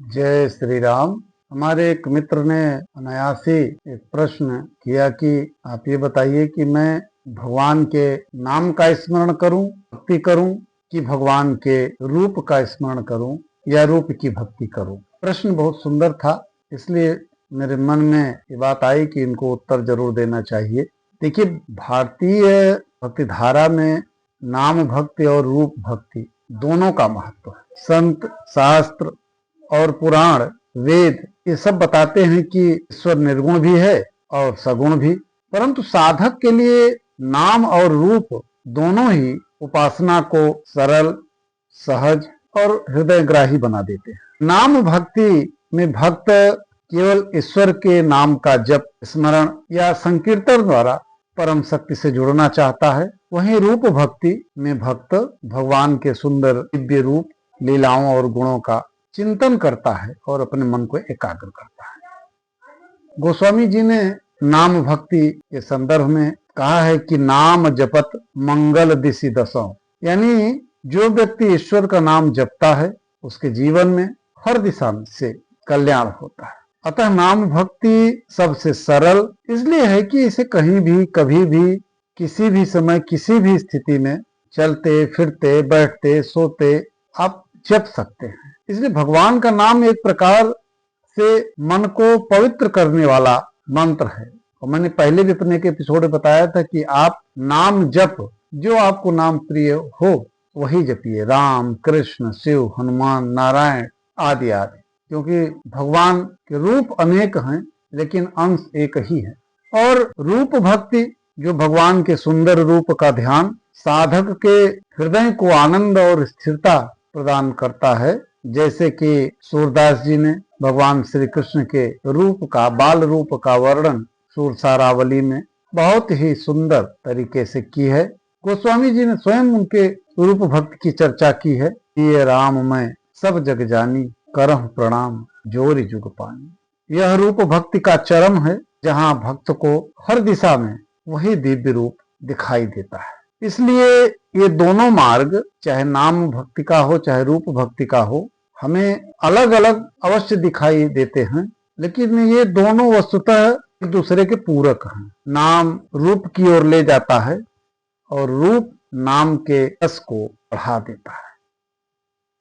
जय श्री राम। हमारे एक मित्र ने अनायास ही एक प्रश्न किया कि आप ये बताइए कि मैं भगवान के नाम का स्मरण करूं, भक्ति करूं कि भगवान के रूप का स्मरण करूं या रूप की भक्ति करूं। प्रश्न बहुत सुंदर था, इसलिए मेरे मन में ये बात आई कि इनको उत्तर जरूर देना चाहिए। देखिए, भारतीय भक्ति धारा में नाम भक्ति और रूप भक्ति दोनों का महत्व है। संत, शास्त्र और पुराण, वेद ये सब बताते हैं कि ईश्वर निर्गुण भी है और सगुण भी, परंतु साधक के लिए नाम और रूप दोनों ही उपासना को सरल, सहज और हृदयग्राही बना देते हैं। नाम भक्ति में भक्त केवल ईश्वर के नाम का जप, स्मरण या संकीर्तन द्वारा परम शक्ति से जुड़ना चाहता है। वहीं रूप भक्ति में भक्त भगवान के सुंदर दिव्य रूप, लीलाओं और गुणों का चिंतन करता है और अपने मन को एकाग्र करता है। गोस्वामी जी ने नाम भक्ति के संदर्भ में कहा है कि नाम जपत मंगल दिशि दसों, यानी जो व्यक्ति ईश्वर का नाम जपता है उसके जीवन में हर दिशा से कल्याण होता है। अतः नाम भक्ति सबसे सरल इसलिए है कि इसे कहीं भी, कभी भी, किसी भी समय, किसी भी स्थिति में चलते फिरते, बैठते, सोते आप जप सकते हैं। इसलिए भगवान का नाम एक प्रकार से मन को पवित्र करने वाला मंत्र है। और मैंने पहले भी अपने एक एपिसोड में बताया था कि आप नाम जप, जो आपको नाम प्रिय हो वही जपिए, राम, कृष्ण, शिव, हनुमान, नारायण आदि आदि, क्योंकि भगवान के रूप अनेक हैं लेकिन अंश एक ही है। और रूप भक्ति, जो भगवान के सुंदर रूप का ध्यान साधक के हृदय को आनंद और स्थिरता प्रदान करता है। जैसे कि सूरदास जी ने भगवान श्री कृष्ण के रूप का, बाल रूप का वर्णन सूरसारावली में बहुत ही सुंदर तरीके से की है। गोस्वामी जी ने स्वयं उनके रूप भक्त की चर्चा की है। ये राम मैं सब जग जानी, करह प्रणाम जोरि जुग पानी। यह रूप भक्ति का चरम है, जहाँ भक्त को हर दिशा में वही दिव्य रूप दिखाई देता है। इसलिए ये दोनों मार्ग, चाहे नाम भक्ति का हो चाहे रूप भक्ति का हो, हमें अलग अलग अवश्य दिखाई देते हैं, लेकिन ये दोनों वस्तुतः एक दूसरे के पूरक हैं। नाम रूप की ओर ले जाता है और रूप नाम के रस को बढ़ा देता है।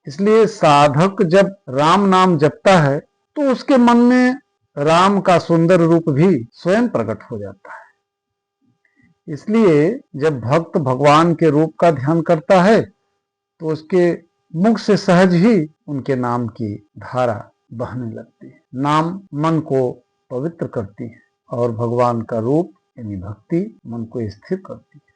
इसलिए साधक जब राम नाम जपता है तो उसके मन में राम का सुंदर रूप भी स्वयं प्रकट हो जाता है। इसलिए जब भक्त भगवान के रूप का ध्यान करता है तो उसके मुख से सहज ही उनके नाम की धारा बहने लगती है। नाम मन को पवित्र करती है और भगवान का रूप यानी भक्ति मन को स्थिर करती है।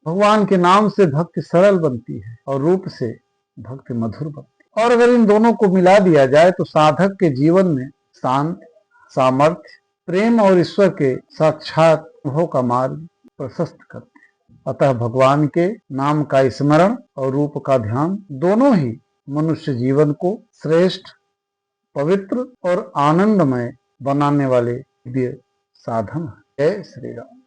भगवान के नाम से भक्ति सरल बनती है और रूप से भक्ति मधुर बनती है। और अगर इन दोनों को मिला दिया जाए तो साधक के जीवन में शांत, सामर्थ्य, प्रेम और ईश्वर के साक्षात अनुभव का मार्ग प्रशस्त करते हैं। अतः भगवान के नाम का स्मरण और रूप का ध्यान दोनों ही मनुष्य जीवन को श्रेष्ठ, पवित्र और आनंदमय बनाने वाले दिव्य साधन है। जय श्री राम।